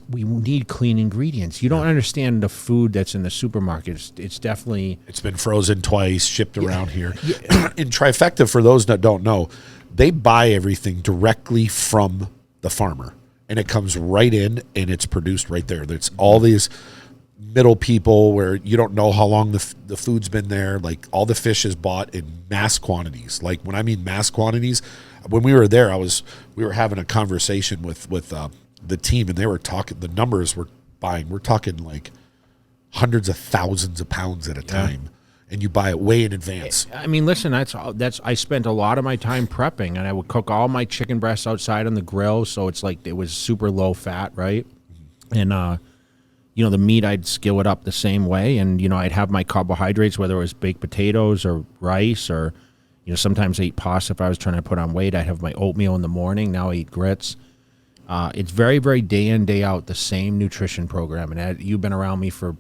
we need clean ingredients. You don't understand the food that's in the supermarket. It's definitely... It's been frozen twice, shipped around here. Yeah. In Trifecta, for those that don't know, they buy everything directly from the farmer, and it comes right in, and it's produced right there. There's all these middle people where you don't know how long the food's been there. Like, all the fish is bought in mass quantities. Like, when I mean mass quantities, when we were there, we were having a conversation with the team, and they were talking, the numbers we're buying, we're talking like hundreds of thousands of pounds at a time, and you buy it way in advance. I mean, listen, I spent a lot of my time prepping, and I would cook all my chicken breasts outside on the grill, so it's like it was super low fat, right? And the meat, I'd skill it up the same way, and I'd have my carbohydrates, whether it was baked potatoes or rice, or sometimes I eat pasta if I was trying to put on weight. I'd have my oatmeal in the morning. Now I eat grits. It's very, very day in, day out, the same nutrition program. And you've been around me for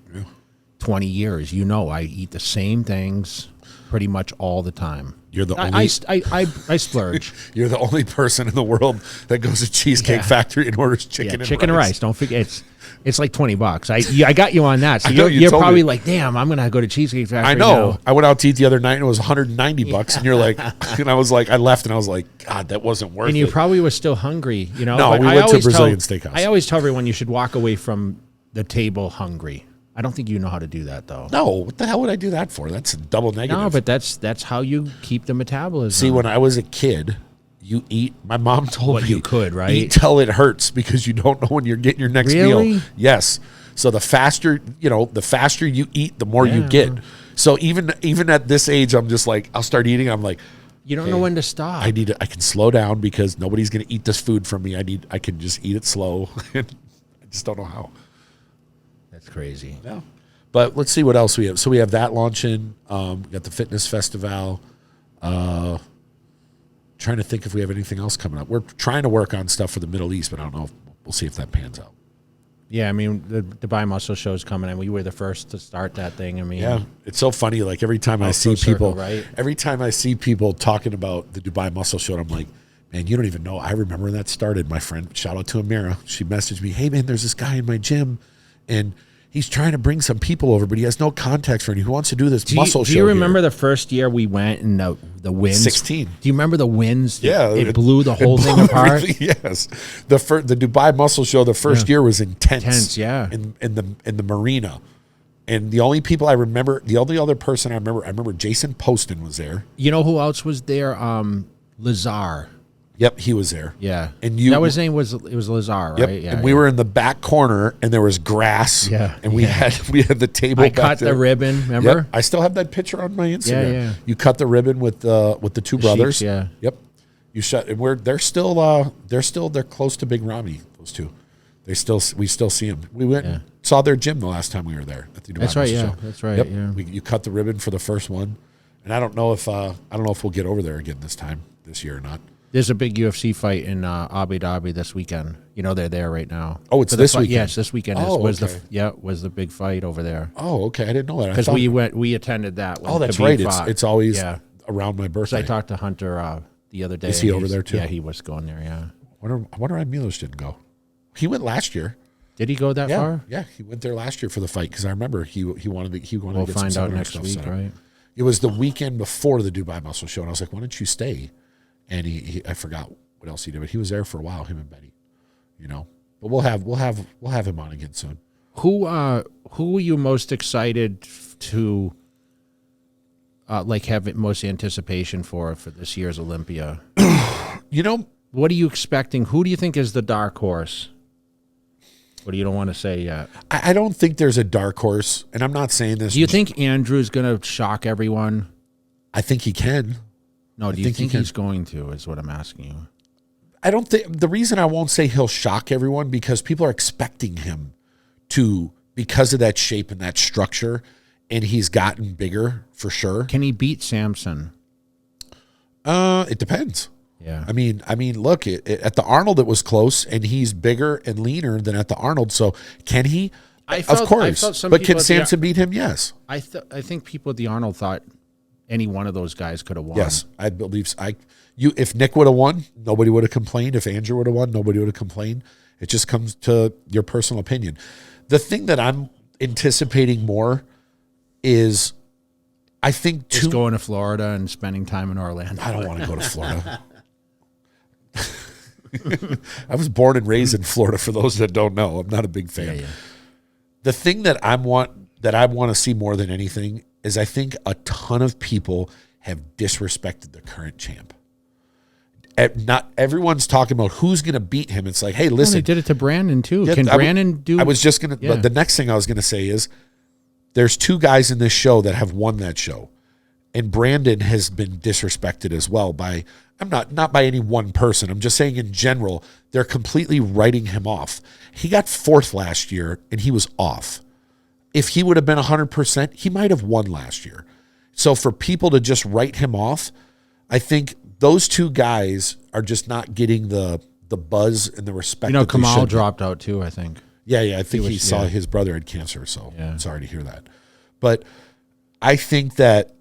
20 years. You know I eat the same things pretty much all the time. You're the only... I splurge. You're the only person in the world that goes to Cheesecake Factory and orders chicken and rice. Don't forget, it's like $20. I got you on that. So know, you're probably like, damn, I'm gonna go to Cheesecake Factory. I know. Now. I went out to eat the other night and it was $190, and you're like, and I was like, I left and I was like, God, that wasn't worth it. And you probably were still hungry, you know. No, but we went to Brazilian Steakhouse. I always tell everyone you should walk away from the table hungry. I don't think you know how to do that, though. No, what the hell would I do that for? That's a double negative. No, but that's how you keep the metabolism. See, when I was a kid, you eat. My mom told me you could, right? Eat till it hurts because you don't know when you're getting your next meal. Yes. So the faster you eat, the more you get. So even at this age, I'm just like, I'll start eating. I'm like, you don't know when to stop. I can slow down because nobody's going to eat this food from me. I can just eat it slow. I just don't know how. That's crazy. Yeah. But let's see what else we have. So we have that launching. We got the fitness festival. Trying to think if we have anything else coming up. We're trying to work on stuff for the Middle East, but I don't know. We'll see if that pans out. Yeah, I mean, the Dubai Muscle Show is coming, and we were the first to start that thing. I mean, yeah, it's so funny. Like every time I see people, right? Every time I see people talking about the Dubai Muscle Show, I'm like, man, you don't even know. I remember when that started. My friend, shout out to Amira. She messaged me, hey man, there's this guy in my gym, and he's trying to bring some people over, but he has no context for anyone. He wants to do this muscle show. Do you remember the first year we went and the winds? 16. Do you remember the winds? Yeah. It blew the whole thing apart. Yes. The Dubai Muscle Show, the first year was intense. Intense, yeah. In the marina. And the only people I remember, the only other person I remember Jason Poston was there. You know who else was there? Lazar. Yep, he was there. Yeah, and that was his name was Lazar, right? Yep. Yeah, and we were in the back corner, and there was grass. Yeah, and we had the table. I cut the ribbon. Remember? Yep. I still have that picture on my Instagram. Yeah. You cut the ribbon with the two brothers. Sheets, yeah. Yep. You shut. And they're close to Big Ramy. Those two. We still see them. We went and saw their gym the last time we were there at the Dubai That's right. Show. Yeah, that's right. Yep. Yeah. You cut the ribbon for the first one, and I don't know if we'll get over there again this year or not. There's a big UFC fight in Abu Dhabi this weekend. You know they're there right now. Oh, it's this weekend. Yes, this weekend was okay. the big fight over there. Oh, okay. I didn't know that Because we attended that. Oh, that's right. It's always around my birthday. I talked to Hunter the other day. Is he over there too? Yeah, he was going there. Yeah. I wonder why Milos didn't go. He went last year. Did he go that far? Yeah, he went there last year for the fight because I remember he wanted to. We'll find out next week, right? It was the weekend before the Dubai Muscle Show, and I was like, "Why don't you stay?" And I forgot what else he did, but he was there for a while. Him and Betty, you know. But we'll have him on again soon. Who are you most excited to have most anticipation for this year's Olympia? You know, what are you expecting? Who do you think is the dark horse? What do you don't want to say yet? I don't think there's a dark horse, and I'm not saying this. Do you think Andrew's going to shock everyone? I think he can. No, do you think he's going to, is what I'm asking you. I don't think, the reason I won't say he'll shock everyone, because people are expecting him to, because of that shape and that structure, and he's gotten bigger for sure. Can he beat Samson? It depends. Yeah. I mean, look, at the Arnold it was close, and he's bigger and leaner than at the Arnold. So can he? Of course. But can Samson beat him? Yes. I think people at the Arnold thought any one of those guys could have won. Yes, I believe if Nick would have won, nobody would have complained. If Andrew would have won, nobody would have complained. It just comes to your personal opinion. The thing that I'm anticipating more is, I think just going to Florida and spending time in Orlando. I don't want to go to Florida. I was born and raised in Florida, for those that don't know. I'm not a big fan. Yeah. The thing that I want to see more than anything is, I think a ton of people have disrespected the current champ. Not everyone's talking about who's going to beat him. It's like, hey, listen. They did it to Brandon too. Yeah, Can Brandon do? I was just going to, the next thing I was going to say is, there's two guys in this show that have won that show. And Brandon has been disrespected as well by, not by any one person. I'm just saying in general, they're completely writing him off. He got 4th last year and he was off. If he would have been 100%, he might have won last year. So for people to just write him off, I think those two guys are just not getting the the buzz and the respect. You know, that they Kamal should dropped out too, I think. Yeah, I think he saw his brother had cancer, so I'm sorry to hear that. But I think that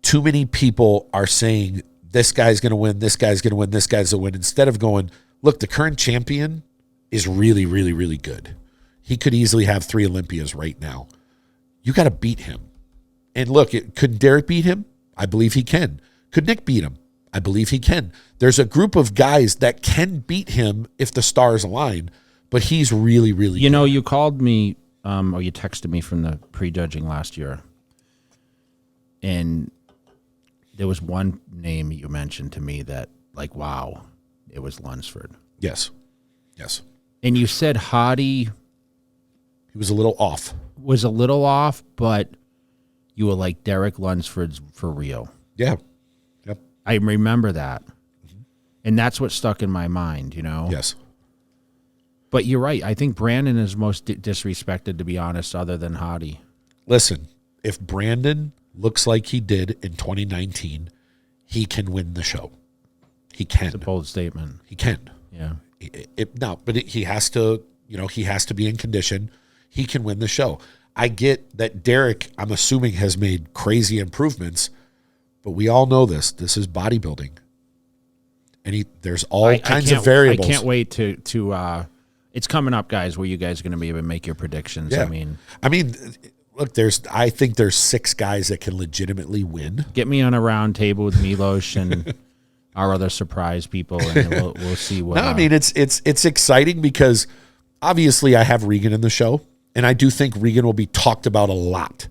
too many people are saying this guy's going to win, this guy's going to win, this guy's going to win, instead of going, look, the current champion is really, really, really good. He could easily have 3 Olympias right now. You got to beat him. And look, could Derek beat him? I believe he can. Could Nick beat him? I believe he can. There's a group of guys that can beat him if the stars align, but he's really, really good. You know, you called me, or you texted me from the prejudging last year, and there was one name you mentioned to me that, like, wow, it was Lunsford. Yes. And you said Hottie... He was a little off. But you were like Derek Lunsford's for real. Yeah. Yep. I remember that. Mm-hmm. And that's what stuck in my mind, you know? Yes. But you're right. I think Brandon is most disrespected, to be honest, other than Hottie. Listen, if Brandon looks like he did in 2019, he can win the show. He can. It's a bold statement. He can. Yeah. He has to, he has to be in condition. He can win the show. I get that Derek, I'm assuming, has made crazy improvements, but we all know this. This is bodybuilding. And there's all kinds of variables. I can't wait to it's coming up, guys, where you guys are going to be able to make your predictions. Yeah. I mean, look, I think there's 6 guys that can legitimately win. Get me on a round table with Milos and our other surprise people, and we'll see what. No, I mean, it's exciting because obviously I have Regan in the show. And I do think Regan will be talked about a lot.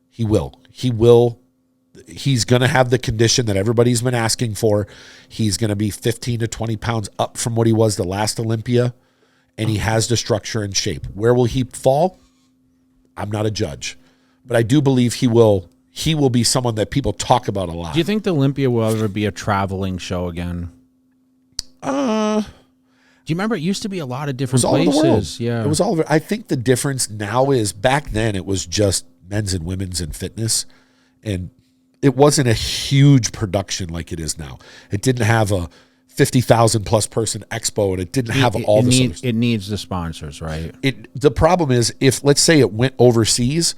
He will. He's going to have the condition that everybody's been asking for. He's going to be 15 to 20 pounds up from what he was the last Olympia. And he has the structure and shape. Where will he fall? I'm not a judge. But I do believe he will be someone that people talk about a lot. Do you think the Olympia will ever be a traveling show again? Do you remember it used to be a lot of different places? Yeah. It was all over. I think the difference now is back then it was just men's and women's and fitness. And it wasn't a huge production like it is now. It didn't have a 50,000 plus person expo, and it didn't have all the it needs the sponsors, right? The problem is, if let's say it went overseas,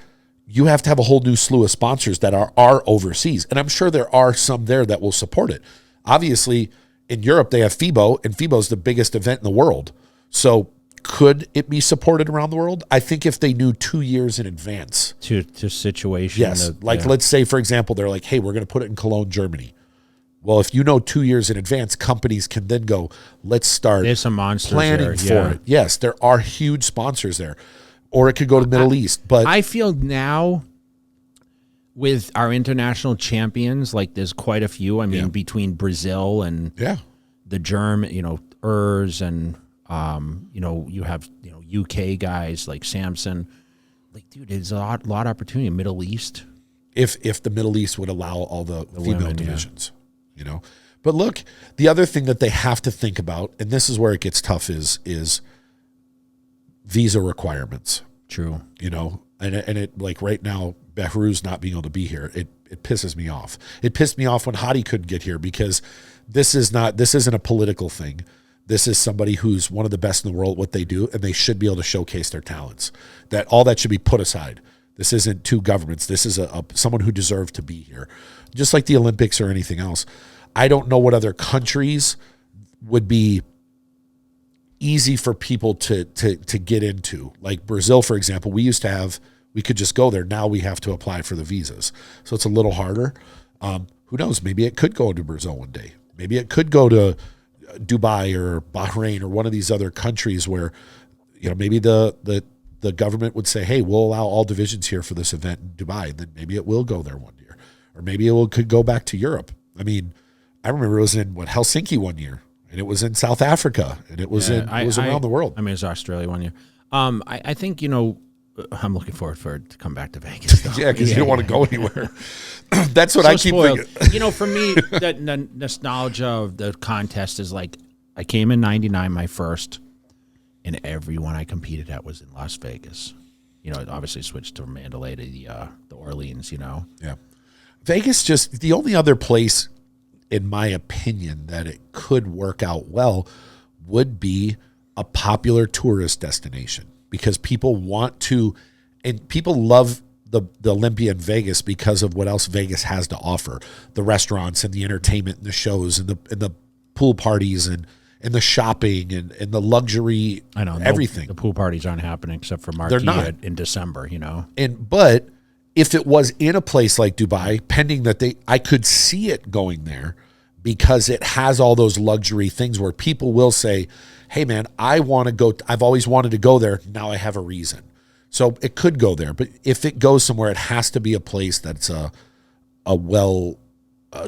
you have to have a whole new slew of sponsors that are overseas. And I'm sure there are some there that will support it. Obviously, in Europe, they have FIBO, and FIBO is the biggest event in the world. So could it be supported around the world? I think if they knew 2 years in advance. To situation. Yes. Let's say, for example, they're like, hey, we're going to put it in Cologne, Germany. Well, if you know 2 years in advance, companies can then go, let's start There's some monsters planning there, for it. Yes, there are huge sponsors there. Or it could go to Middle East. But I feel now with our international champions, like there's quite a few. I mean, between Brazil and the German, Urs and you have UK guys like Samson. Like, dude, there's a lot of opportunity in Middle East. If the Middle East would allow all the female women, divisions, But look, the other thing that they have to think about, and this is where it gets tough, is visa requirements. True. And it like right now, Behrouz not being able to be here, it pisses me off. It pissed me off when Hadi couldn't get here because this isn't a political thing. This is somebody who's one of the best in the world at what they do, and they should be able to showcase their talents. All that should be put aside. This isn't two governments. This is someone who deserved to be here, just like the Olympics or anything else. I don't know what other countries would be easy for people to get into. Like Brazil, for example, we could just go there. Now we have to apply for the visas. So it's a little harder. Who knows? Maybe it could go to Brazil one day. Maybe it could go to Dubai or Bahrain or one of these other countries where, maybe the government would say, hey, we'll allow all divisions here for this event in Dubai. And then maybe it will go there one year. Or maybe could go back to Europe. I mean, I remember it was in Helsinki one year. And it was in South Africa, and it was around the world. I mean, it was Australia one year. I think I'm looking forward for it to come back to Vegas. Though. Yeah, because you don't want to go anywhere. That's what I keep thinking. For me, the nostalgia of the contest is like I came in '99, my first, and everyone I competed at was in Las Vegas. It obviously switched to Mandalay to the Orleans. Yeah, Vegas just the only other place. in my opinion, that it could work out well would be a popular tourist destination, because people want to, and people love the Olympia in Vegas because of what else Vegas has to offer. The restaurants and the entertainment and the shows and the pool parties and the shopping and the luxury. I know everything. The pool parties aren't happening except for Marquee in December, But if it was in a place like Dubai, pending that I could see it going there, because it has all those luxury things where people will say, hey man, I want to go. I've always wanted to go there. Now I have a reason. So it could go there. But if it goes somewhere, it has to be a place that's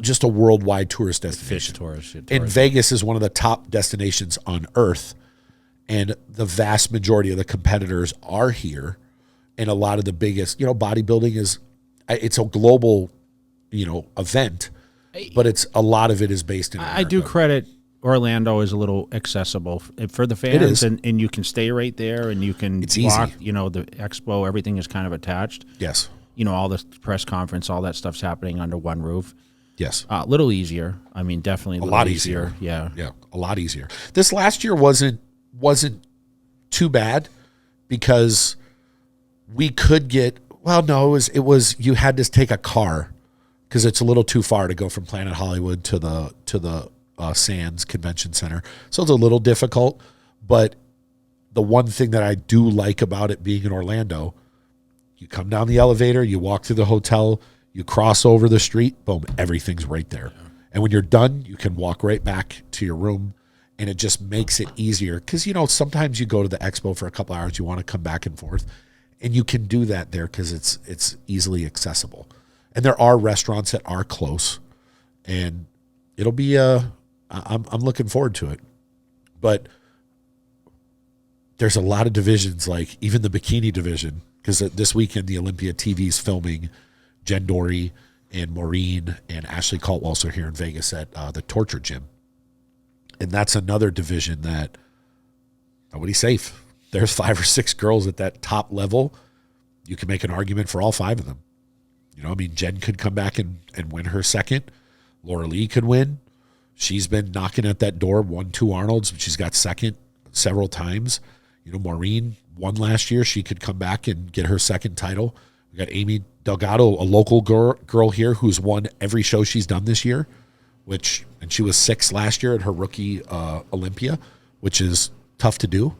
just a worldwide tourist destination. And Vegas is one of the top destinations on earth. And the vast majority of the competitors are here. And a lot of the biggest, bodybuilding it's a global, event, but a lot of it is based in America. I do credit Orlando is a little accessible for the fans, and you can stay right there, and you can walk. Easy. The expo, everything is kind of attached. Yes. All the press conference, all that stuff's happening under one roof. Yes. A little easier. I mean, definitely a lot easier. Yeah. Yeah, a lot easier. This last year wasn't too bad, because we could get, it was you had to take a car, because it's a little too far to go from Planet Hollywood to the Sands Convention Center. So it's a little difficult, but the one thing that I do like about it being in Orlando, you come down the elevator, you walk through the hotel, you cross over the street, boom, everything's right there. Yeah. And when you're done, you can walk right back to your room, and it just makes it easier. Because, sometimes you go to the expo for a couple hours, you want to come back and forth, and you can do that there because it's easily accessible. And there are restaurants that are close, and it'll be I'm looking forward to it. But there's a lot of divisions, like even the bikini division, because this weekend the Olympia TV's filming Jen Dory and Maureen and Ashley Caldwell are here in Vegas at the Torture Gym. And that's another division that nobody's safe. There's 5 or 6 girls at that top level. You can make an argument for all 5 of them. Jen could come back and win her second. Laura Lee could win. She's been knocking at that door, won 2 Arnolds, but she's got second several times. Maureen won last year. She could come back and get her second title. We got Amy Delgado, a local girl here who's won every show she's done this year, and she was 6th last year at her rookie Olympia, which is tough to do.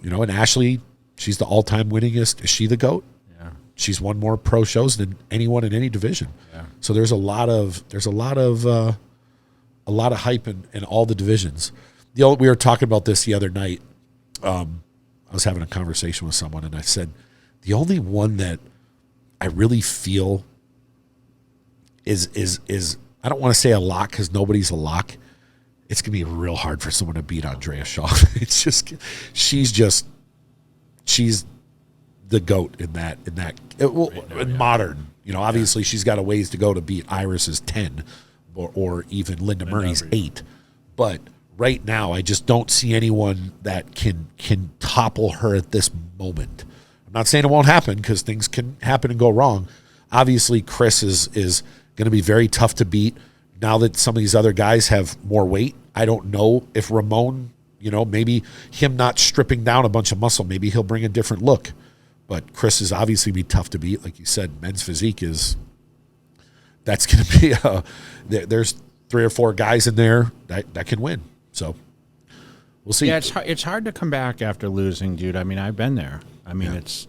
And Ashley, she's the all-time winningest. Is she the GOAT? Yeah. She's won more pro shows than anyone in any division. Yeah. So there's a lot of hype in all the divisions. We were talking about this the other night. I was having a conversation with someone, and I said, the only one that I really feel is I don't want to say a lock, because nobody's a lock. It's gonna be real hard for someone to beat Andrea Shaw. It's just she's the GOAT in that modern. Obviously she's got a ways to go to beat Iris's 10 or even Linda Murray's 8. But right now, I just don't see anyone that can topple her at this moment. I'm not saying it won't happen, because things can happen and go wrong. Obviously, Chris is going to be very tough to beat now that some of these other guys have more weight. I don't know if Ramon, maybe him not stripping down a bunch of muscle, maybe he'll bring a different look. But Chris is obviously be tough to beat. Like you said, men's physique that's going to be there's 3 or 4 guys in there that can win. So we'll see. Yeah, it's hard to come back after losing, dude. I mean, I've been there. I mean, it's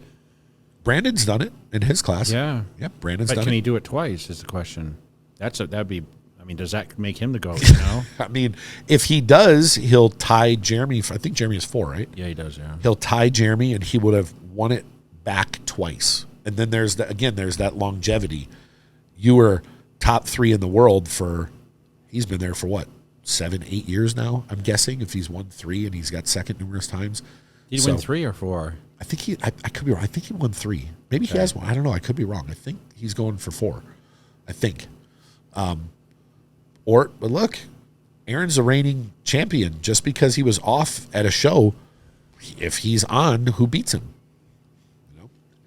Brandon's done it in his class. Yeah. Yep, Brandon's done it. But can he do it twice is the question. That'd be, I mean, does that make him the GOAT, I mean, if he does, he'll tie Jeremy. I think Jeremy is 4, right? Yeah, he does, yeah. He'll tie Jeremy, and he would have won it back twice. And then there's that longevity. You were top 3 in the world he's been there for what, 7, 8 years now, I'm guessing, if he's won 3 and he's got second numerous times. Did he win 3 or 4? I think I could be wrong. I think he won 3. Maybe he has one. I don't know. I could be wrong. I think he's going for 4. I think. But look, Aaron's a reigning champion. Just because he was off at a show, if he's on, who beats him?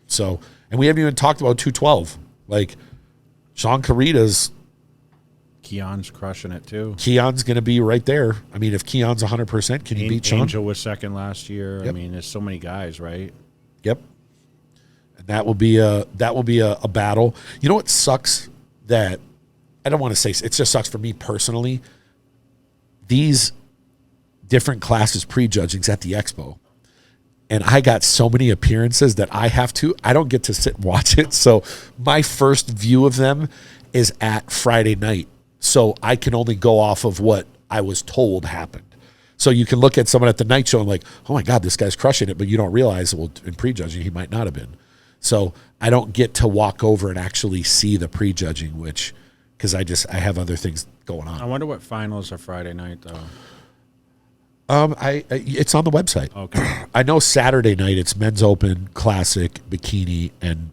So, and we haven't even talked about 212. Like, Sean Carita's Keon's crushing it too. Keon's going to be right there. I mean, if Keon's 100%, can you beat Sean? Angel was second last year. Yep. I mean, there's so many guys, right? Yep. And that will be a battle. You know what sucks? That I don't want to say it just sucks for me personally. These different classes prejudging's at the expo. And I got so many appearances that I don't get to sit and watch it. So my first view of them is at Friday night. So I can only go off of what I was told happened. So you can look at someone at the night show and like, oh my God, this guy's crushing it. But you don't realize, well, in prejudging, he might not have been. So I don't get to walk over and actually see the prejudging, because I have other things going on. I wonder what finals are Friday night though. It's on the website. Okay. I know Saturday night it's men's open, classic, bikini, and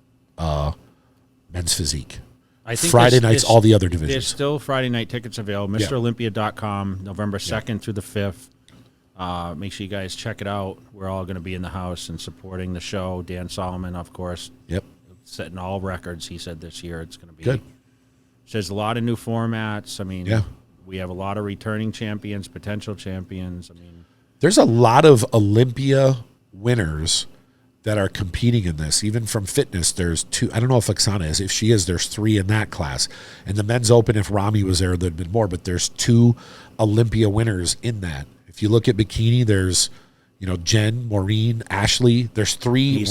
men's physique. I think Friday night's all the other divisions. There's still Friday night tickets available. MrOlympia.com, November 2nd through the 5th. Make sure you guys check it out. We're all going to be in the house and supporting the show. Dan Solomon, of course. Yep. Setting all records, he said this year. It's going to be good. So there's a lot of new formats. I mean, yeah. We have a lot of returning champions, potential champions. I mean, there's a lot of Olympia winners that are competing in this. Even from fitness, there's 2. I don't know if Oksana is. If she is, there's 3 in that class. And the men's open, if Rami was there, there'd been more. But there's 2 Olympia winners in that. If you look at bikini, there's, Jen, Maureen, Ashley. There's 3.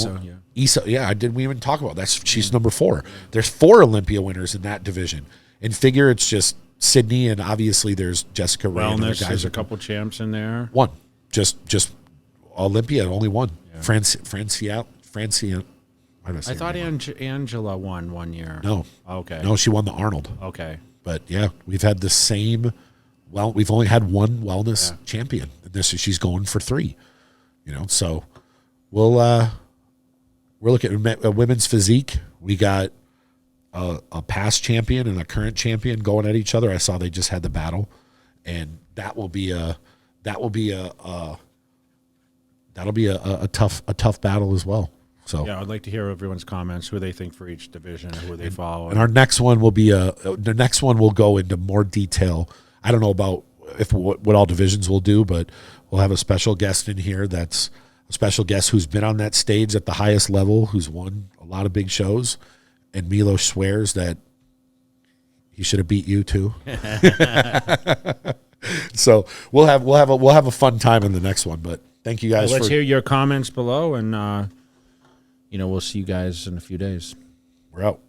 Isa, yeah. We even talk about that. She's number 4. There's 4 Olympia winners in that division. In figure, it's just Sydney, and obviously there's Jessica Ray. Wellness, there's a couple champs in there. One. Just Olympia, only one. Yeah. Francia. I thought Angela won one year. No. Okay. No, she won the Arnold. Okay. But yeah, we've had the same. Well, we've only had one wellness champion. She's going for 3. So we're looking at women's physique. We got a past champion and a current champion going at each other. I saw they just had the battle, and that'll be a tough battle as well. So yeah, I'd like to hear everyone's comments, who they think for each division, who they follow. And our next one will be the next one will go into more detail. I don't know about what all divisions will do, but we'll have a special guest in here. That's a special guest who's been on that stage at the highest level, who's won a lot of big shows. And Milos swears that he should have beat you too. So we'll have a fun time in the next one. But thank you guys. Let's hear your comments below, and we'll see you guys in a few days. We're out.